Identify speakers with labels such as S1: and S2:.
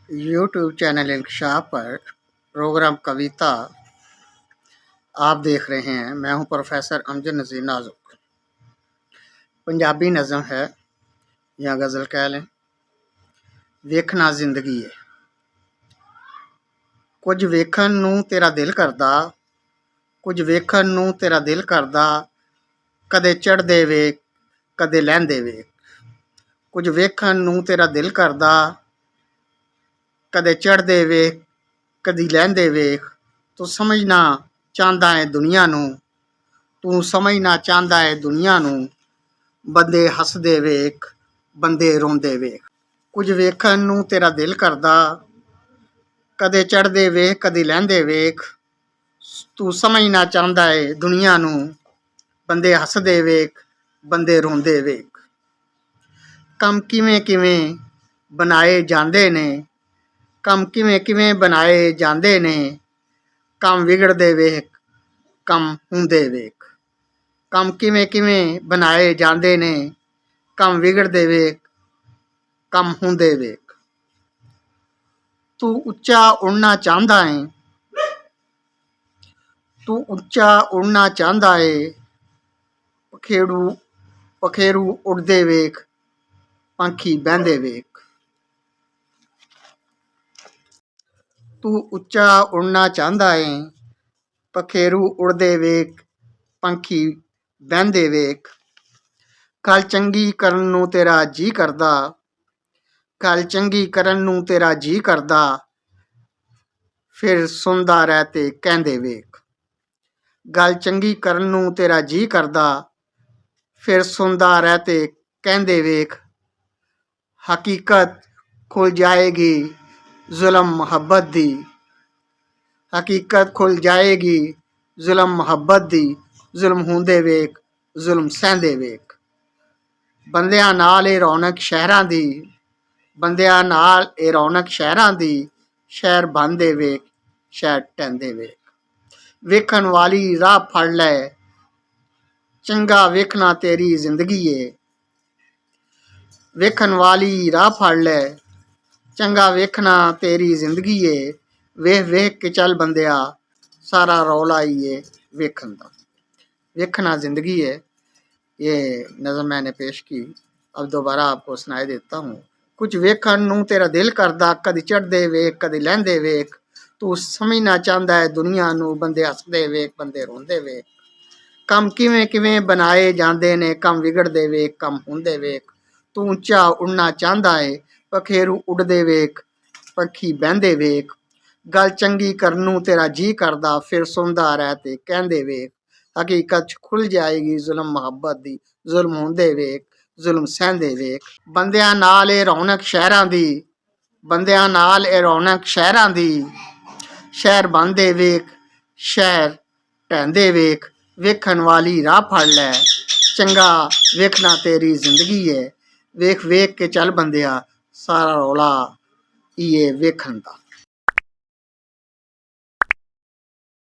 S1: YouTube channel इंकशाफ पर programme कविता आप देख रहे हैं। मैं हूं प्रोफेसर अमजद नज़ीर नाजुक। पंजाबी नज़म है या गज़ल कह लें। वेखना जिंदगी है, कुछ वेखण नूं तेरा दिल करदा, कुछ वेखण नूं तेरा दिल करदा, कदे चढ़दे वेख कदे लਹਿੰਦੇ वेख। कुछ वेखण नूं तेरा दिल करदा, कदे चढ़दे वेख कदी लਹਿੰਦੇ वेख। तू समझना चाहता है दुनिया नूं, तू समझना चाहता है दुनिया नूं, बंदे हसदे वेख बंदे रोंदे वेख। कुछ वेखण नूं तेरा दिल करदा, कदे चढ़दे वेख कदी लਹਿੰਦੇ वेख। तू समझना चाहता है दुनिया नूं, बंदे हसदे वेख बंदे रोंदे वेख। कम किवें किवें बनाए जांदे ने, कम किवें किवें बनाए जांदे ने, कम विगड़दे वेख कम हुंदे वेख। कम किवें किवें बनाए जांदे ने, कम विगड़दे वेख कम हुंदे वेख। तू उच्चा उड़ना चाहता है, तू उच्चा उड़ना चाहता है, पखेरू पखेरू उड़दे वेख पंछी बहंदे वेख। तू उच्चा उड़ना चाहता है, पखेरू उड़दे वेख पंछी बहंदे वेख। गल चंगी करन नूं तेरा जी करदा, गल चंगी करन नूं तेरा जी करदा, फिर सुनदा रह ते कहंदे वेख। गल चंगी करन नूं तेरा जी करदा, फिर सुनदा रह ते कहंदे वेख। हकीकत खुल जाएगी जुल्म मुहब्बत दी, हकीकत खुल जाएगी जुल्म मुहब्बत दी, जुल्म हुंदे वेख जुल्म सहंदे वेख। बंदियां नाल ए रौनक शहरां दी, बंदियां नाल ए रौनक शहरां दी, शहर बहंदे वेख शहर ढहंदे वेख। वेखण वाली राह फड़ लै चंगा वेखना तेरी जिंदगी है, वेखण वाली राह फड़ लै चंगा वेखना तेरी जिंदगी है। वेख वेख के चल बंदिया सारा रौला ही है वेखण दा। वेखना जिंदगी है, ये नज़म मैंने पेश की। अब दोबारा आपको सुनाई देता हूँ। कुछ वेखण नूं तेरा दिल करदा, कदी चढ़दे वेख कदी लਹਿੰਦੇ वेख। तू समझना चाहता है दुनिया नूं, बंदे हसदे वेख बंदे रोंदे वेख। कम किवें किवें बनाए जांदे ने, कम विगड़दे वेख कम हुंदे वेख। तू उच्चा उड़ना चाहता है, पखेरू उड़दे वेख पंछी बहंदे वेख। गल चंगी करन नूं तेरा जी करदा, फिर सुनदा रह ते कहंदे वेख। हकीकत खुल जाएगी जुल्म मुहब्बत दी, जुल्म हुंदे वेख जुल्म सहंदे वेख। बंदियां नाल ए रौनक शहरां दी, बंदियां नाल ए रौनक शहरां दी, शहर बहंदे वेख शहर ढहंदे वेख। वेखण वाली राह फड़ लै चंगा वेखना तेरी जिंदगी है, वेख वेख के चल बंदिया सारा रौला इये वेखण दा।